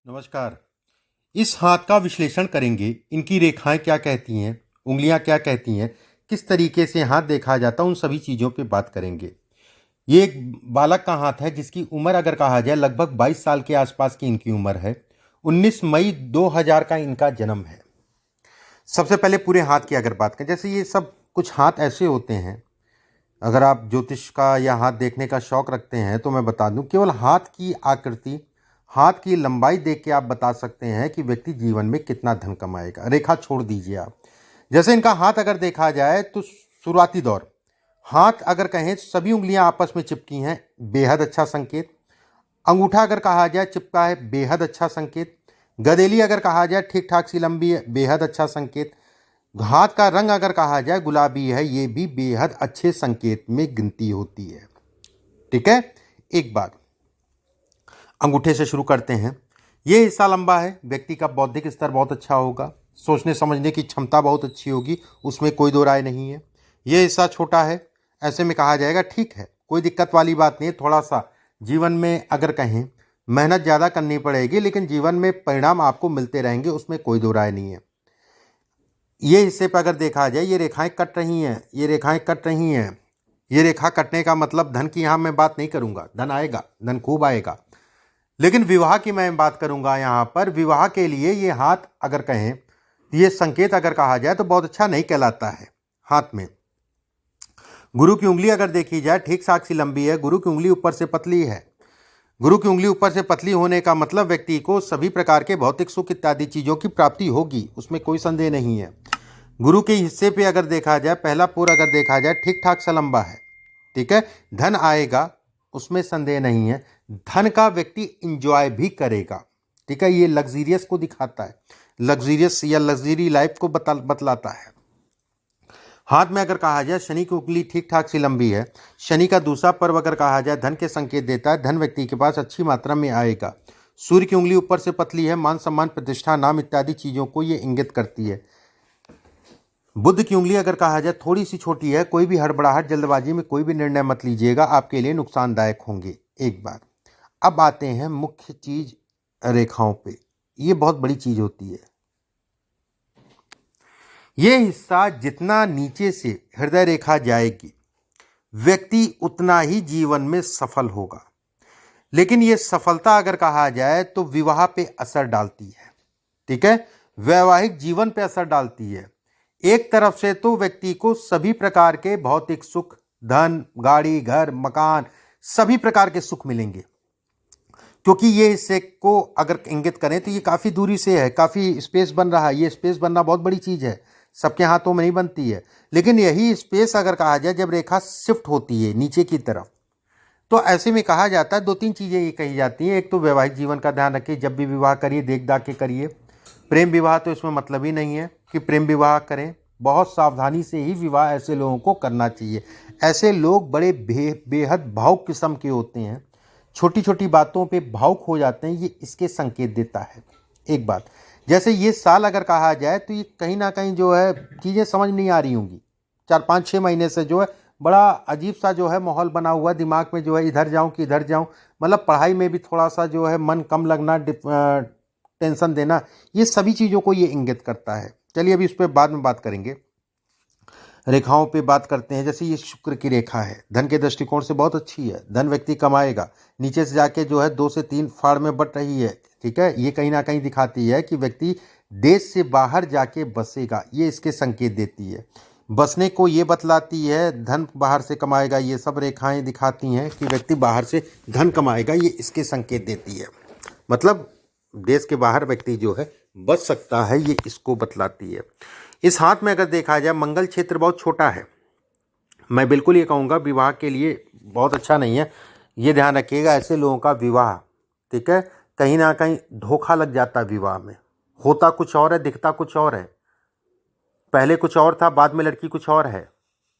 नमस्कार। इस हाथ का विश्लेषण करेंगे। इनकी रेखाएं क्या कहती हैं, उंगलियां क्या कहती हैं, किस तरीके से हाथ देखा जाता है, उन सभी चीज़ों पे बात करेंगे। ये एक बालक का हाथ है जिसकी उम्र अगर कहा जाए लगभग 22 साल के आसपास की इनकी उम्र है। 19 मई 2000 का इनका जन्म है। सबसे पहले पूरे हाथ की अगर बात करें, जैसे ये सब कुछ हाथ ऐसे होते हैं। अगर आप ज्योतिष का या हाथ देखने का शौक रखते हैं तो मैं बता दूं, केवल हाथ की आकृति, हाथ की लंबाई देख के आप बता सकते हैं कि व्यक्ति जीवन में कितना धन कमाएगा। रेखा छोड़ दीजिए आप। जैसे इनका हाथ अगर देखा जाए तो शुरुआती दौर, हाथ अगर कहें तो सभी उंगलियां आपस में चिपकी हैं, बेहद अच्छा संकेत। अंगूठा अगर कहा जाए चिपका है, बेहद अच्छा संकेत। गदेली अगर कहा जाए ठीक ठाक सी लंबी है, बेहद अच्छा संकेत। हाथ का रंग अगर कहा जाए गुलाबी है, ये भी बेहद अच्छे संकेत में गिनती होती है। ठीक है। एक बात, अंगूठे से शुरू करते हैं। ये हिस्सा लंबा है, व्यक्ति का बौद्धिक स्तर बहुत अच्छा होगा, सोचने समझने की क्षमता बहुत अच्छी होगी, उसमें कोई दो राय नहीं है। ये हिस्सा छोटा है, ऐसे में कहा जाएगा ठीक है, कोई दिक्कत वाली बात नहीं है। थोड़ा सा जीवन में अगर कहें मेहनत ज़्यादा करनी पड़ेगी, लेकिन जीवन में परिणाम आपको मिलते रहेंगे, उसमें कोई दो राय नहीं है। ये हिस्से पर अगर देखा जाए, ये रेखाएं कट रही हैं, ये रेखाएं कट रही हैं। ये रेखा कटने का मतलब धन की यहाँ मैं बात नहीं करूँगा, धन आएगा, धन खूब आएगा, लेकिन विवाह की मैं बात करूंगा। यहाँ पर विवाह के लिए ये हाथ अगर कहें, ये संकेत अगर कहा जाए तो बहुत अच्छा नहीं कहलाता है। हाथ में गुरु की उंगली अगर देखी जाए ठीक ठाक सी लंबी है, गुरु की उंगली ऊपर से पतली है। गुरु की उंगली ऊपर से पतली होने का मतलब व्यक्ति को सभी प्रकार के भौतिक सुख इत्यादि चीज़ों की प्राप्ति होगी, उसमें कोई संदेह नहीं है। गुरु के हिस्से पे अगर देखा जाए, पहला पुर अगर देखा जाए ठीक ठाक सा लंबा है। ठीक है, धन आएगा, उसमें संदेह नहीं है। धन का व्यक्ति इंजॉय भी करेगा। ठीक है, ये लग्जीरियस को दिखाता है, लग्जीरियस या लग्जरी लाइफ को बतलाता है। हाथ में अगर कहा जाए, शनि की उंगली ठीक ठाक सी लंबी है। शनि का दूसरा पर्व अगर कहा जाए धन के संकेत देता है, धन व्यक्ति के पास अच्छी मात्रा में आएगा। सूर्य की उंगली ऊपर से पतली है, मान सम्मान प्रतिष्ठा नाम इत्यादि चीज़ों को ये इंगित करती है। बुध की उंगली अगर कहा जाए थोड़ी सी छोटी है, कोई भी हड़बड़ाहट जल्दबाजी में कोई भी निर्णय मत लीजिएगा, आपके लिए नुकसानदायक होंगे। एक बात, अब आते हैं मुख्य चीज रेखाओं पे। ये बहुत बड़ी चीज होती है। ये हिस्सा जितना नीचे से हृदय रेखा जाएगी, व्यक्ति उतना ही जीवन में सफल होगा। लेकिन ये सफलता अगर कहा जाए तो विवाह पे असर डालती है। ठीक है, वैवाहिक जीवन पे असर डालती है। एक तरफ से तो व्यक्ति को सभी प्रकार के भौतिक सुख, धन, गाड़ी, घर, मकान, सभी प्रकार के सुख मिलेंगे, क्योंकि ये हिस्से को अगर इंगित करें तो ये काफ़ी दूरी से है, काफ़ी स्पेस बन रहा है। ये स्पेस बनना बहुत बड़ी चीज़ है, सबके हाथों में नहीं बनती है। लेकिन यही स्पेस अगर कहा जाए, जब रेखा शिफ्ट होती है नीचे की तरफ, तो ऐसे में कहा जाता है, दो तीन चीज़ें ये कही जाती हैं। एक तो वैवाहिक जीवन का ध्यान रखिए, जब भी विवाह करिए देख दाख के करिए। प्रेम विवाह तो इसमें मतलब ही नहीं है कि प्रेम विवाह करें, बहुत सावधानी से ही विवाह ऐसे लोगों को करना चाहिए। ऐसे लोग बड़े बेहद भावुक किस्म के होते हैं, छोटी छोटी बातों पे भावुक हो जाते हैं, ये इसके संकेत देता है। एक बात, जैसे ये साल अगर कहा जाए तो ये कहीं ना कहीं जो है चीज़ें समझ नहीं आ रही होंगी। 4 5 6 महीने से जो है बड़ा अजीब सा जो है माहौल बना हुआ दिमाग में, जो है इधर जाऊं कि इधर जाऊं, मतलब पढ़ाई में भी थोड़ा सा जो है मन कम लगना, टेंशन देना, ये सभी चीज़ों को ये इंगित करता है। चलिए अभी इस पर बाद में बात करेंगे। रेखाओं पे बात करते हैं। जैसे ये शुक्र की रेखा है, धन के दृष्टिकोण से बहुत अच्छी है, धन व्यक्ति कमाएगा। नीचे से जाके जो है 2 से 3 फाड़ में बट रही है। ठीक है, ये कहीं ना कहीं दिखाती है कि व्यक्ति देश से बाहर जाके बसेगा, ये इसके संकेत देती है। बसने को ये बतलाती है, धन बाहर से कमाएगा। ये सब रेखाएं दिखाती हैं कि व्यक्ति बाहर से धन कमाएगा, ये इसके संकेत देती है। मतलब देश के बाहर व्यक्ति जो है बच सकता है, ये इसको बतलाती है। इस हाथ में अगर देखा जाए, मंगल क्षेत्र बहुत छोटा है। मैं बिल्कुल ये कहूँगा विवाह के लिए बहुत अच्छा नहीं है। ये ध्यान रखिएगा, ऐसे लोगों का विवाह, ठीक है, कहीं ना कहीं धोखा लग जाता है। विवाह में होता कुछ और है, दिखता कुछ और है। पहले कुछ और था, बाद में लड़की कुछ और है।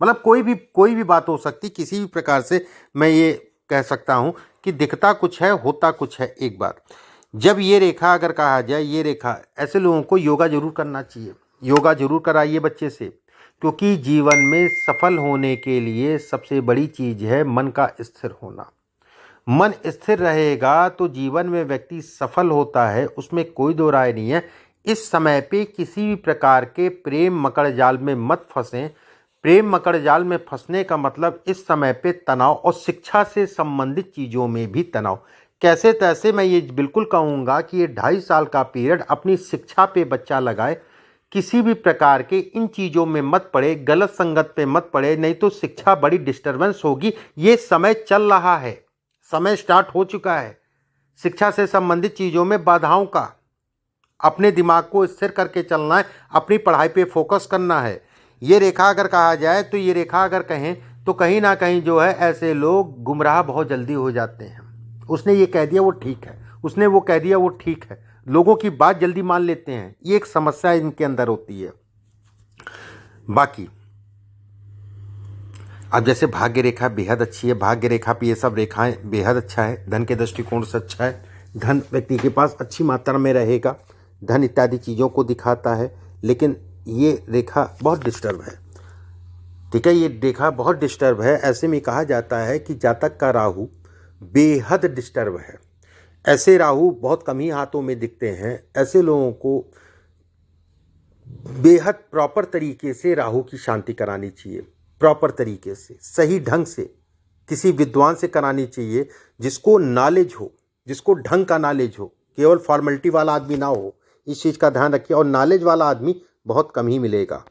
मतलब कोई भी बात हो सकती, किसी भी प्रकार से मैं ये कह सकता हूँ कि दिखता कुछ है, होता कुछ है। एक बात, जब ये रेखा अगर कहा जाए, ये रेखा, ऐसे लोगों को योगा जरूर करना चाहिए। योगा जरूर कराइए बच्चे से, क्योंकि जीवन में सफल होने के लिए सबसे बड़ी चीज़ है मन का स्थिर होना। मन स्थिर रहेगा तो जीवन में व्यक्ति सफल होता है, उसमें कोई दो राय नहीं है। इस समय पे किसी भी प्रकार के प्रेम मकड़ जाल में मत फंसें। प्रेम मकड़ जाल में फंसने का मतलब इस समय पे तनाव और शिक्षा से संबंधित चीज़ों में भी तनाव। कैसे तैसे मैं ये बिल्कुल कहूँगा कि ये 2.5 साल का पीरियड अपनी शिक्षा पे बच्चा लगाए। किसी भी प्रकार के इन चीज़ों में मत पड़े, गलत संगत पे मत पड़े, नहीं तो शिक्षा बड़ी डिस्टर्बेंस होगी। ये समय चल रहा है, समय स्टार्ट हो चुका है। शिक्षा से संबंधित चीज़ों में बाधाओं का अपने दिमाग को स्थिर करके चलना है, अपनी पढ़ाई पे फोकस करना है। ये रेखा अगर कहा जाए तो ये रेखा अगर कहें तो कहीं ना कहीं जो है ऐसे लोग गुमराह बहुत जल्दी हो जाते हैं। उसने ये कह दिया वो ठीक है, उसने वो कह दिया वो ठीक है, लोगों की बात जल्दी मान लेते हैं। ये एक समस्या इनके अंदर होती है। बाकी अब जैसे भाग्य रेखा बेहद अच्छी है, भाग्य रेखा पे ये सब रेखाएं बेहद अच्छा है, धन के दृष्टिकोण से अच्छा है, धन व्यक्ति के पास अच्छी मात्रा में रहेगा, धन इत्यादि चीज़ों को दिखाता है। लेकिन ये रेखा बहुत डिस्टर्ब है, ठीक है, ये रेखा बहुत डिस्टर्ब है। ऐसे में कहा जाता है कि जातक का राहु बेहद डिस्टर्ब है। ऐसे राहु बहुत कम ही हाथों में दिखते हैं। ऐसे लोगों को बेहद प्रॉपर तरीके से राहु की शांति करानी चाहिए, प्रॉपर तरीके से, सही ढंग से किसी विद्वान से करानी चाहिए, जिसको नॉलेज हो, जिसको ढंग का नॉलेज हो, केवल फॉर्मेलिटी वाला आदमी ना हो। इस चीज़ का ध्यान रखिए। और नॉलेज वाला आदमी बहुत कम ही मिलेगा।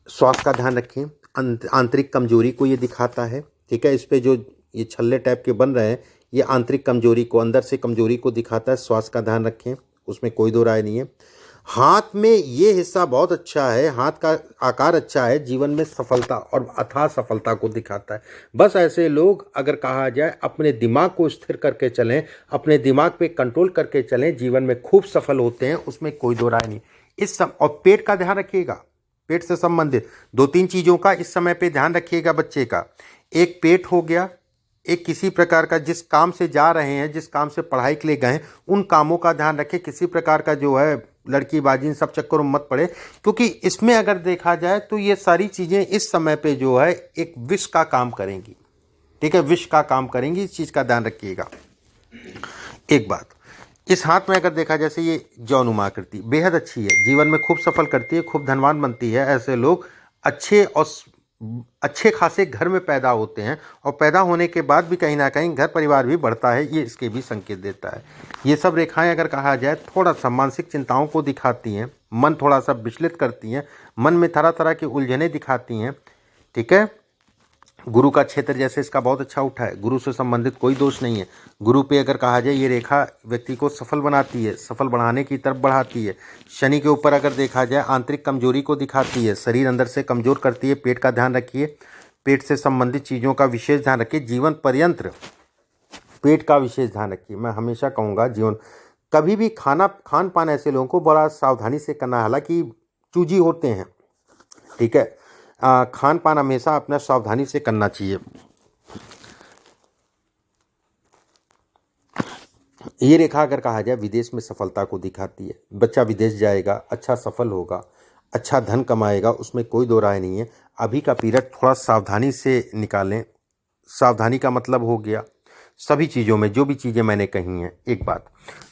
स्वास्थ्य का ध्यान रखें। आंतरिक कमजोरी को ये दिखाता है, ठीक है। इस पे जो ये छल्ले टाइप के बन रहे हैं, ये आंतरिक कमजोरी को, अंदर से कमजोरी को दिखाता है। स्वास्थ्य का ध्यान रखें, उसमें कोई दो राय नहीं है। हाथ में ये हिस्सा बहुत अच्छा है, हाथ का आकार अच्छा है, जीवन में सफलता और अथाह सफलता को दिखाता है। बस ऐसे लोग अगर कहा जाए अपने दिमाग को स्थिर करके चलें, अपने दिमाग पे कंट्रोल करके चलें, जीवन में खूब सफल होते हैं, उसमें कोई दो राय नहीं। और पेट का ध्यान रखिएगा, पेट से संबंधित 2-3 चीज़ों का इस समय पे ध्यान रखिएगा बच्चे का। एक पेट हो गया, एक किसी प्रकार का जिस काम से जा रहे हैं, जिस काम से पढ़ाई के लिए गए हैं, उन कामों का ध्यान रखें। किसी प्रकार का जो है लड़कीबाजी इन सब चक्करों में मत पड़े, क्योंकि इसमें अगर देखा जाए तो ये सारी चीज़ें इस समय पे जो है एक विष का काम करेंगी, ठीक है, विष का काम करेंगी। इस चीज़ का ध्यान रखिएगा। एक बात, इस हाथ में अगर देखा जैसे ये जौनुमा आकृति बेहद अच्छी है, जीवन में खूब सफल करती है, खूब धनवान बनती है। ऐसे लोग अच्छे खासे घर में पैदा होते हैं, और पैदा होने के बाद भी कहीं ना कहीं घर परिवार भी बढ़ता है, ये इसके भी संकेत देता है। ये सब रेखाएं अगर कहा जाए थोड़ा सा मानसिक चिंताओं को दिखाती हैं, मन थोड़ा सा विचलित करती हैं, मन में तरह तरह की उलझनें दिखाती हैं, ठीक है। गुरु का क्षेत्र जैसे इसका बहुत अच्छा उठा है, गुरु से संबंधित कोई दोष नहीं है। गुरु पे अगर कहा जाए ये रेखा व्यक्ति को सफल बनाती है, सफल बढ़ाने की तरफ बढ़ाती है। शनि के ऊपर अगर देखा जाए आंतरिक कमजोरी को दिखाती है, शरीर अंदर से कमजोर करती है। पेट का ध्यान रखिए, पेट से संबंधित चीज़ों का विशेष ध्यान रखिए। जीवन पर्यंत पेट का विशेष ध्यान रखिए। मैं हमेशा कहूँगा जीवन कभी भी खान पान ऐसे लोगों को बड़ा सावधानी से करना है, हालांकि चूजी होते हैं, ठीक है। खान पान हमेशा अपना सावधानी से करना चाहिए। ये रेखा अगर कहा जाए विदेश में सफलता को दिखाती है। बच्चा विदेश जाएगा, अच्छा सफल होगा, अच्छा धन कमाएगा, उसमें कोई दो राय नहीं है। अभी का पीरियड थोड़ा सावधानी से निकालें। सावधानी का मतलब हो गया सभी चीज़ों में, जो भी चीज़ें मैंने कही हैं। एक बात,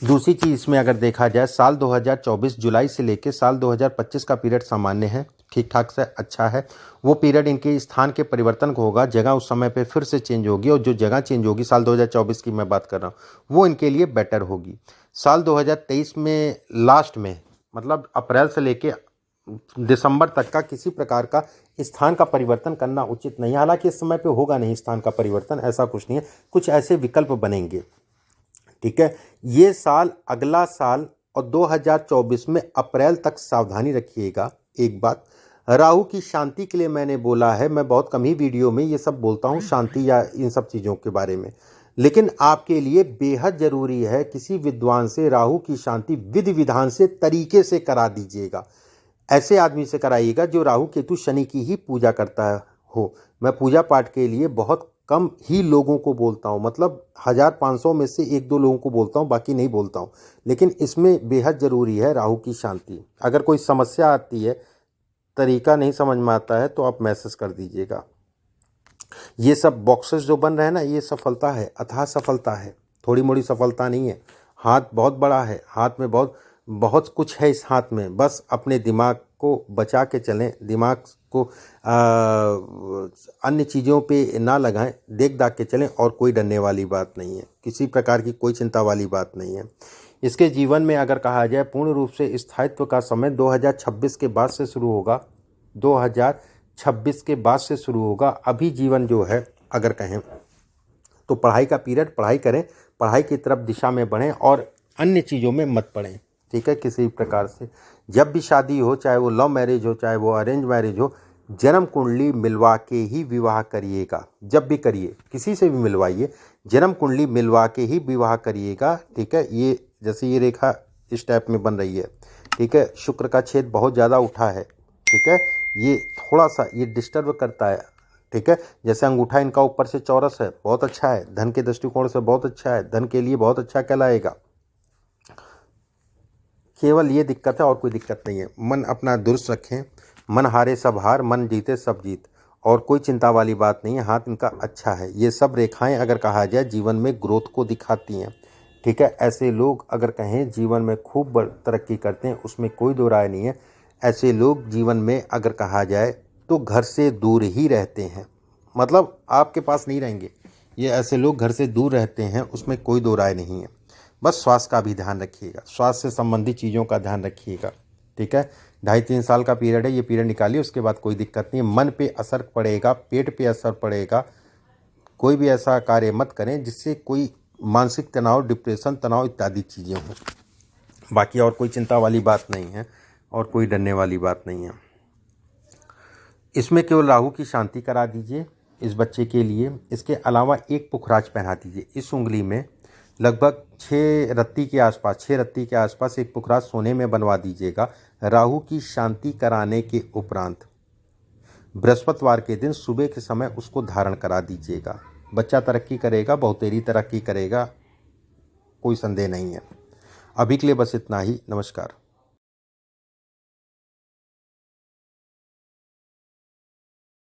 दूसरी चीज़ इसमें अगर देखा जाए साल 2024 जुलाई से लेकर साल 2025 का पीरियड सामान्य है, ठीक ठाक से अच्छा है। वो पीरियड इनके स्थान के परिवर्तन को होगा, जगह उस समय पे फिर से चेंज होगी, और जो जगह चेंज होगी साल 2024 की मैं बात कर रहा हूँ, वो इनके लिए बेटर होगी। साल 2023 में लास्ट में, मतलब अप्रैल से लेके दिसंबर तक का किसी प्रकार का स्थान का परिवर्तन करना उचित नहीं है। हालांकि इस समय पे होगा नहीं स्थान का परिवर्तन, ऐसा कुछ नहीं है, कुछ ऐसे विकल्प बनेंगे, ठीक है। ये साल, अगला साल और 2024 में अप्रैल तक सावधानी रखिएगा। एक बात, राहु की शांति के लिए मैंने बोला है, मैं बहुत कम ही वीडियो में ये सब बोलता हूँ शांति या इन सब चीज़ों के बारे में, लेकिन आपके लिए बेहद ज़रूरी है किसी विद्वान से राहु की शांति विधि विधान से तरीके से करा दीजिएगा। ऐसे आदमी से कराइएगा जो राहु केतु शनि की ही पूजा करता हो। मैं पूजा पाठ के लिए बहुत कम ही लोगों को बोलता हूँ, मतलब 1500 में से 1-2 लोगों को बोलता हूँ, बाकी नहीं बोलता हूँ। लेकिन इसमें बेहद ज़रूरी है राहु की शांति। अगर कोई समस्या आती है, तरीका नहीं समझ में आता है, तो आप मैसेज कर दीजिएगा। ये सब बॉक्सेस जो बन रहे हैं ना, ये सफलता है, अथाह सफलता है, थोड़ी मोड़ी सफलता नहीं है। हाथ बहुत बड़ा है, हाथ में बहुत बहुत कुछ है इस हाथ में। बस अपने दिमाग को बचा के चलें, दिमाग को अन्य चीज़ों पे ना लगाएं, देख दाख के चलें, और कोई डरने वाली बात नहीं है, किसी प्रकार की कोई चिंता वाली बात नहीं है। इसके जीवन में अगर कहा जाए पूर्ण रूप से स्थायित्व का समय 2026 के बाद से शुरू होगा, 2026 के बाद से शुरू होगा। अभी जीवन जो है अगर कहें तो पढ़ाई का पीरियड, पढ़ाई करें, पढ़ाई की तरफ दिशा में बढ़ें और अन्य चीज़ों में मत पड़ें, ठीक है। किसी प्रकार से जब भी शादी हो, चाहे वो लव मैरिज हो, चाहे वो अरेंज मैरिज हो, जन्म कुंडली मिलवा के ही विवाह करिएगा। जब भी करिए, किसी से भी मिलवाइए, जन्म कुंडली मिलवा के ही विवाह करिएगा, ठीक है। ये जैसे ये रेखा इस टाइप में बन रही है, ठीक है, शुक्र का छेद बहुत ज़्यादा उठा है, ठीक है, ये थोड़ा सा ये डिस्टर्ब करता है, ठीक है। जैसे अंगूठा इनका ऊपर से चौरस है, बहुत अच्छा है, धन के दृष्टिकोण से बहुत अच्छा है, धन के लिए बहुत अच्छा कहलाएगा। केवल ये दिक्कत है, और कोई दिक्कत नहीं है। मन अपना दुरुस्त रखें, मन हारे सब हार, मन जीते सब जीत, और कोई चिंता वाली बात नहीं है। हाथ इनका अच्छा है। ये सब रेखाएं अगर कहा जाए जीवन में ग्रोथ को दिखाती हैं, ठीक है। ऐसे लोग अगर कहें जीवन में खूब तरक्की करते हैं, उसमें कोई दो राय नहीं है। ऐसे लोग जीवन में अगर कहा जाए तो घर से दूर ही रहते हैं, मतलब आपके पास नहीं रहेंगे। ये ऐसे लोग घर से दूर रहते हैं, उसमें कोई दो राय नहीं है। बस स्वास्थ्य का भी ध्यान रखिएगा, स्वास्थ्य से संबंधित चीज़ों का ध्यान रखिएगा, ठीक है। 2.5-3 साल का पीरियड है, ये पीरियड निकालिए, उसके बाद कोई दिक्कत नहीं है। मन पे असर पड़ेगा, पेट पे असर पड़ेगा। कोई भी ऐसा कार्य मत करें जिससे कोई मानसिक तनाव, डिप्रेशन, तनाव इत्यादि चीज़ें हों। बाकी और कोई चिंता वाली बात नहीं है, और कोई डरने वाली बात नहीं है। इसमें केवल राहु की शांति करा दीजिए इस बच्चे के लिए। इसके अलावा एक पुखराज पहना दीजिए इस उंगली में, लगभग 6 रत्ती के आसपास एक पुखराज सोने में बनवा दीजिएगा। राहु की शांति कराने के उपरांत बृहस्पतिवार के दिन सुबह के समय उसको धारण करा दीजिएगा। बच्चा तरक्की करेगा, बहुतेरी तरक्की करेगा, कोई संदेह नहीं है। अभी के लिए बस इतना ही। नमस्कार।